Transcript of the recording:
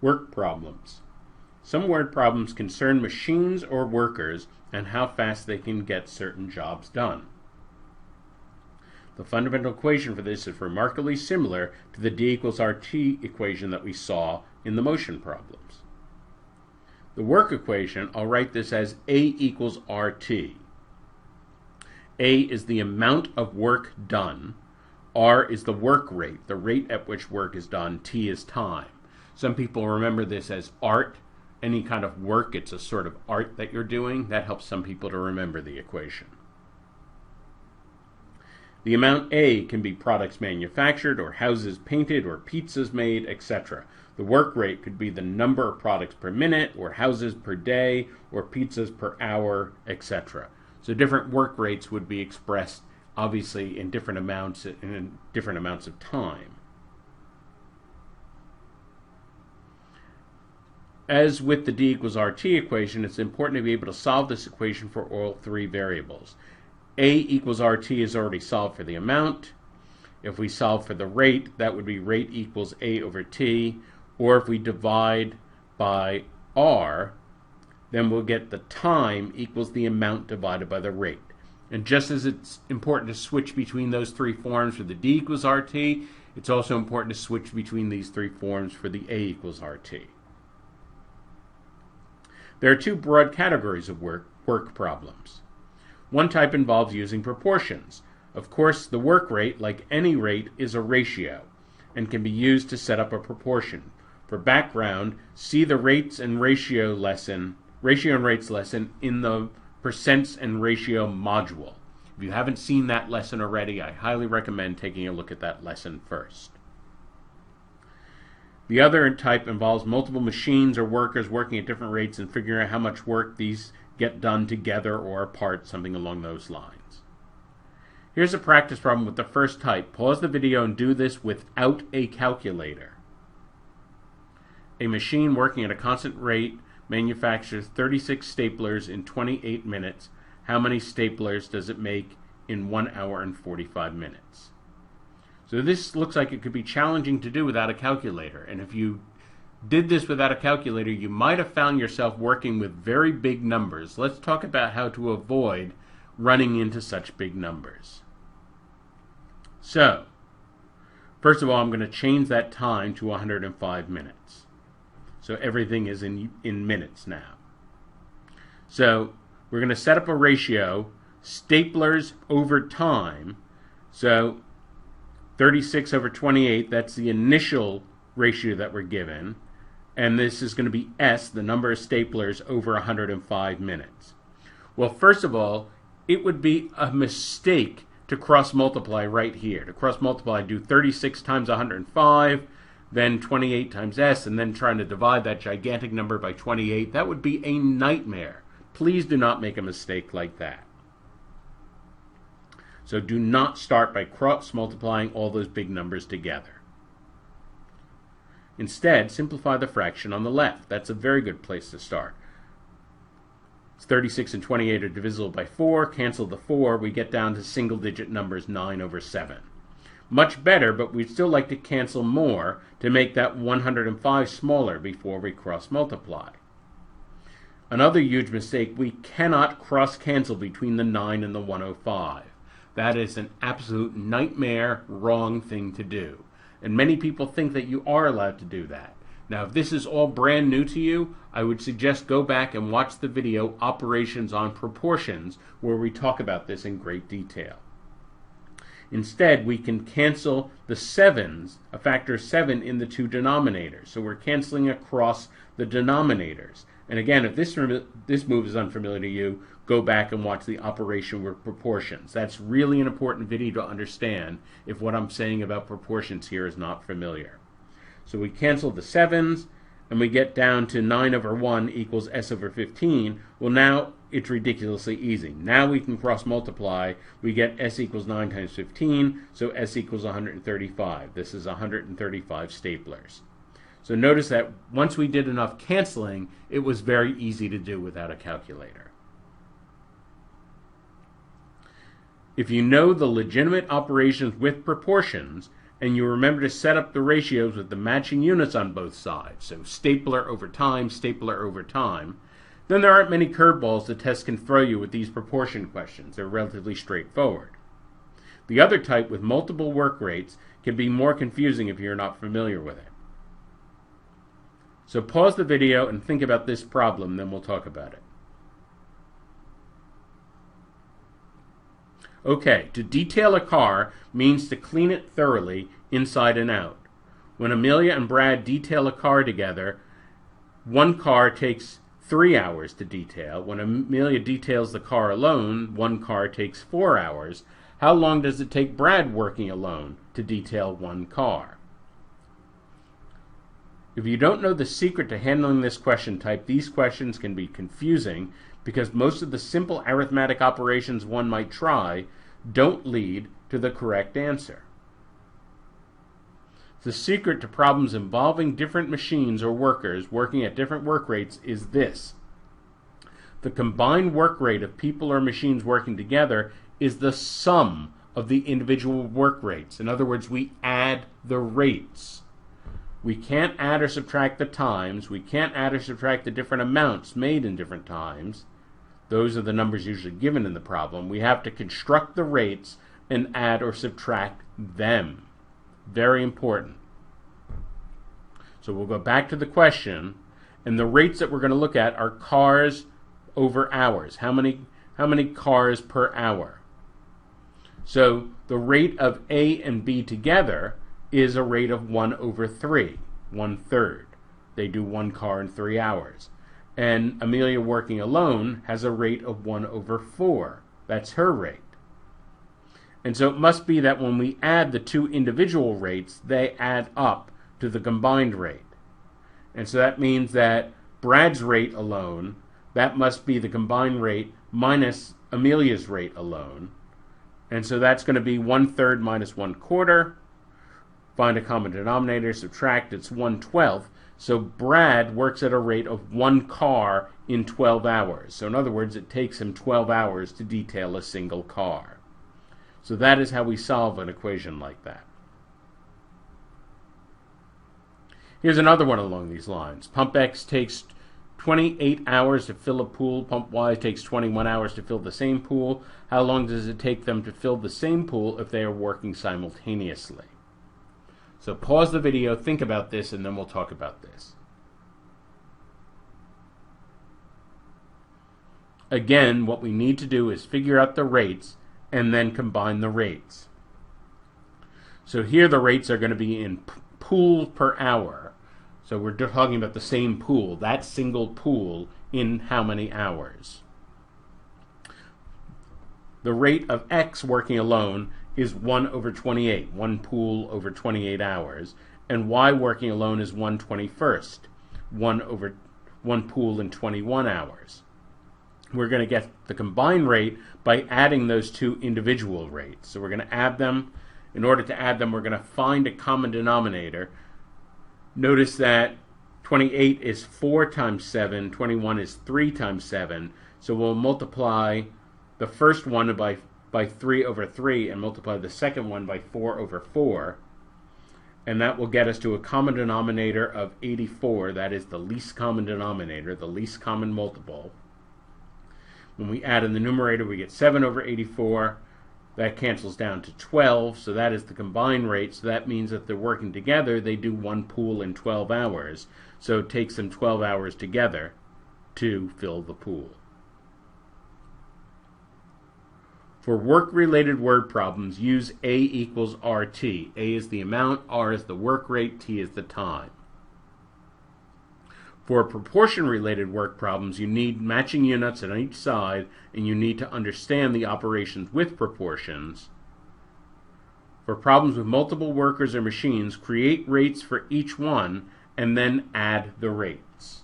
Work problems. Some word problems concern machines or workers and how fast they can get certain jobs done. The fundamental equation for this is remarkably similar to the d equals rt equation that we saw in the motion problems. The work equation, I'll write this as A equals rt. A is the amount of work done. R is the work rate, the rate at which work is done. T is time. Some people remember this as art. Any kind of work, it's a sort of art that you're doing. That helps some people to remember the equation. The amount A can be products manufactured, or houses painted, or pizzas made, etc. The work rate could be the number of products per minute, or houses per day, or pizzas per hour, etc. So different work rates would be expressed, obviously, in different amounts of time. As with the d equals rt equation, it's important to be able to solve this equation for all three variables. A equals rt is already solved for the amount. If we solve for the rate, that would be rate equals A over t. Or if we divide by r, then we'll get the time equals the amount divided by the rate. And just as it's important to switch between those three forms for the d equals rt, it's also important to switch between these three forms for the A equals rt. There are two broad categories of work problems. One type involves using proportions. Of course, the work rate, like any rate, is a ratio and can be used to set up a proportion. For background, see the rates and ratio and rates lesson in the percents and ratio module. If you haven't seen that lesson already, I highly recommend taking a look at that lesson first. The other type involves multiple machines or workers working at different rates and figuring out how much work these get done together or apart, something along those lines. Here's a practice problem with the first type. Pause the video and do this without a calculator. A machine working at a constant rate manufactures 36 staplers in 28 minutes. How many staplers does it make in 1 hour and 45 minutes? So this looks like it could be challenging to do without a calculator. And if you did this without a calculator, you might have found yourself working with very big numbers. Let's talk about how to avoid running into such big numbers. So, first of all, I'm going to change that time to 105 minutes. So everything is in minutes now. So we're going to set up a ratio, staplers over time. So 36 over 28, that's the initial ratio that we're given. And this is going to be S, the number of staplers, over 105 minutes. Well, first of all, it would be a mistake to cross-multiply right here. To cross-multiply, do 36 times 105, then 28 times S, and then trying to divide that gigantic number by 28. That would be a nightmare. Please do not make a mistake like that. So do not start by cross-multiplying all those big numbers together. Instead, simplify the fraction on the left. That's a very good place to start. 36 and 28 are divisible by 4. Cancel the 4. We get down to single-digit numbers 9 over 7. Much better, but we'd still like to cancel more to make that 105 smaller before we cross-multiply. Another huge mistake, we cannot cross-cancel between the 9 and the 105. That is an absolute nightmare, wrong thing to do. And many people think that you are allowed to do that. Now, if this is all brand new to you, I would suggest go back and watch the video Operations on Proportions, where we talk about this in great detail. Instead, we can cancel the 7s, a factor of 7 in the two denominators. So we're canceling across the denominators. And again, if this move is unfamiliar to you, go back and watch the operation with proportions. That's really an important video to understand if what I'm saying about proportions here is not familiar. So we cancel the 7s, and we get down to 9 over 1 equals S over 15. Well, now it's ridiculously easy. Now we can cross-multiply. We get S equals 9 times 15, so S equals 135. This is 135 staplers. So notice that once we did enough canceling, it was very easy to do without a calculator. If you know the legitimate operations with proportions, and you remember to set up the ratios with the matching units on both sides, so stapler over time, then there aren't many curveballs the test can throw you with these proportion questions. They're relatively straightforward. The other type with multiple work rates can be more confusing if you're not familiar with it. So pause the video and think about this problem, then we'll talk about it. Okay, to detail a car means to clean it thoroughly inside and out. When Amelia and Brad detail a car together, one car takes 3 hours to detail. When Amelia details the car alone, one car takes 4 hours. How long does it take Brad working alone to detail one car? If you don't know the secret to handling this question type, these questions can be confusing because most of the simple arithmetic operations one might try don't lead to the correct answer. The secret to problems involving different machines or workers working at different work rates is this. The combined work rate of people or machines working together is the sum of the individual work rates. In other words, we add the rates. We can't add or subtract the times. We can't add or subtract the different amounts made in different times. Those are the numbers usually given in the problem. We have to construct the rates and add or subtract them. Very important. So we'll go back to the question, and the rates that we're going to look at are cars over hours. How many cars per hour? So the rate of A and B together is a rate of 1 over 3, 1/3. They do one car in 3 hours. And Amelia working alone has a rate of 1 over 4. That's her rate. And so it must be that when we add the two individual rates, they add up to the combined rate. And so that means that Brad's rate alone, that must be the combined rate minus Amelia's rate alone. And so that's going to be 1/3 minus 1/4. Find a common denominator, subtract, it's 1/12. So Brad works at a rate of 1 car in 12 hours. So in other words, it takes him 12 hours to detail a single car. So that is how we solve an equation like that. Here's another one along these lines. Pump X takes 28 hours to fill a pool. Pump Y takes 21 hours to fill the same pool. How long does it take them to fill the same pool if they are working simultaneously? So pause the video, think about this, and then we'll talk about this. Again, what we need to do is figure out the rates and then combine the rates. So here the rates are going to be in pool per hour. So we're talking about the same pool, that single pool in how many hours. The rate of X working alone is 1 over 28, one pool over 28 hours, and Y working alone is 1/21, one pool in 21 hours. We're going to get the combined rate by adding those two individual rates. So we're going to add them. In order to add them, we're going to find a common denominator. Notice that 28 is 4 times 7, 21 is 3 times 7, so we'll multiply the first one by 3 over 3 and multiply the second one by 4 over 4, and that will get us to a common denominator of 84. That is the least common denominator, the least common multiple. When we add in the numerator, we get 7 over 84. That cancels down to 12, so that is the combined rate. So that means that they're working together, they do one pool in 12 hours. So it takes them 12 hours together to fill the pool. For work-related word problems, use A equals RT. A is the amount, R is the work rate, T is the time. For proportion-related work problems, you need matching units on each side, and you need to understand the operations with proportions. For problems with multiple workers or machines, create rates for each one, and then add the rates.